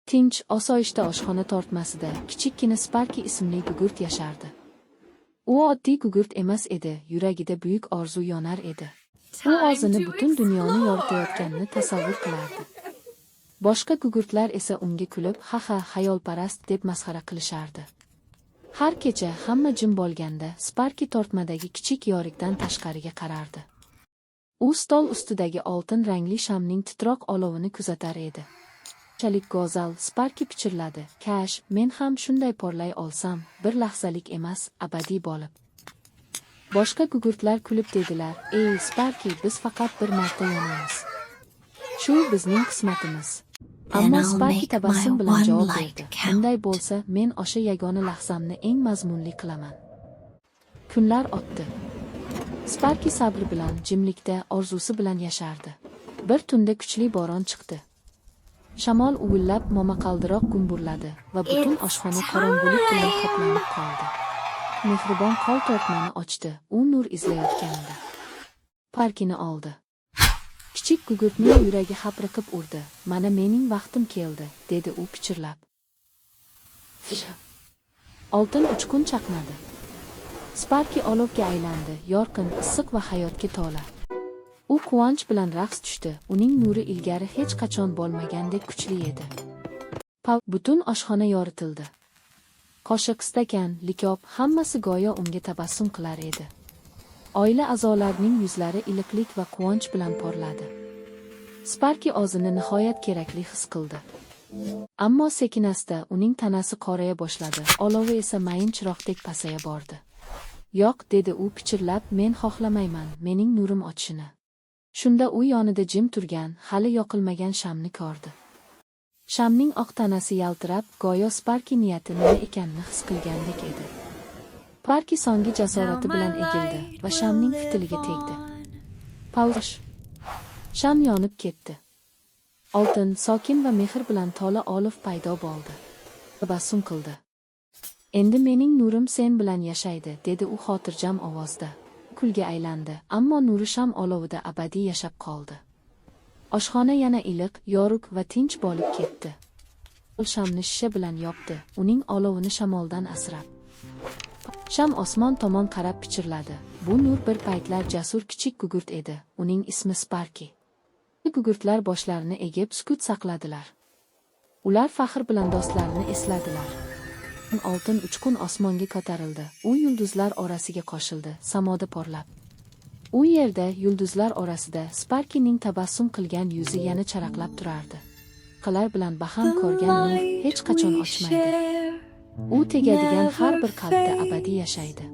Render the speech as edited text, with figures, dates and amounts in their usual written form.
Tinch, osoyishta oshxona tortmasida kichikkina Sparky ismli gugurt yashardi. U oddiy gugurt emas edi, yuragida buyuk orzu yonar edi. U o'zini butun dunyoni yoritayotganini tasavvur qilardi. Boshqa gugurtlar esa unga kulib, "Ha-ha, xayolparast" deb masxara qilishardi. Har kecha hamma jim bo'lganda Sparky tortmadagi kichik yorikdan tashqariga qarardi. U stol ustidagi oltin rangli shamning titroq olovini kuzatar edi. Chalik go'zal, Sparky pichirladi. Kash, men ham shunday porlay olsam, bir lahzalik emas, abadiy bo'lib. Boshqa gugurtlar kulib dedilar, "Ey Sparky, biz faqat bir marta yonamiz. Shu bizning qismatimiz." Ammo Sparky tabassum bilan javob berdi. "Bunday bo'lsa, men o'sha yagona lahzamni eng mazmunli qilaman." Kunlar o'tdi. Sparky sabr bilan, jimlikda, orzusi bilan yashardi. Bir tunda kuchli bo'ron chiqdi. Shamol uvillab momaqaldiroq gumburladi va butun oshxona qorong'ulik bilan qoplanib qoldi. Mehribon qol tortmani ochdi, u nur izlayotgandi. Sparkyni oldi. Kichik gugurtning yuragi hapriqib urdi. "Mana mening vaqtim keldi", dedi u pichirlab. Oltin uchqun chaqnadi. Sparky olovga aylandi, yorqin, issiq va hayotga to'la. U quvonch bilan raqs tushdi, uning nuri ilgari hech qachon bo'lmagandek kuchli edi. Butun oshxona yoritildi. Qoshiq, stakan, likob, hammasi go'yo unga tabassum qilar edi. Oila a'zolarining yuzlari iliqlik va quvonch bilan porladi. Sparky o'zini nihoyat kerakli his qildi. Ammo sekin-asta uning tanasi qoraya boshladi, olovi esa mayin chiroqdek pasaya bordi. "Yo'q", dedi u pichirlab, "men xohlamayman, mening nurim o'chishini." Shunda u yonida jim turgan, hali yoqilmagan shamni ko'rdi. Shamning oq tanasi yaltirab, go'yo Sparky niyati nima ekanini his qilgandek edi. Sparky so'nggi jasorati bilan egildi va shamning fitiliga tegdi. Pavsh! Sham yonib ketdi. Oltin, sokin va mehr bilan to'la olov paydo bo'ldi. Tabassum qildi. "Endi mening nurim sen bilan yashaydi", dedi u xotirjam ovozda. Kulga aylandi, ammo nuri sham olovida abadiy yashab qoldi. Oshxona yana iliq, yorug' va tinch bo'lib ketdi. Shamni shisha bilan yopdi, uning olovini shamoldan asrab. Sham osmon tomon qarab pichirladi. Bu nur bir paytlar jasur kichik gugurt edi, uning ismi Sparky. Gugurtlar boshlarini egib sukut saqladilar. Ular faxr bilan do'stlarini esladilar. Oltin uchqun osmonga ko'tarildi. U yulduzlar orasiga qo'shildi, samoda porlab. U yerda, yulduzlar orasida Sparkyning tabassum qilgan yuzi yana charaqlab turardi. Qilar bilan baham ko'rgan nur hech qachon ochmaydi. U tegadigan har bir qalbda abadiy yashaydi.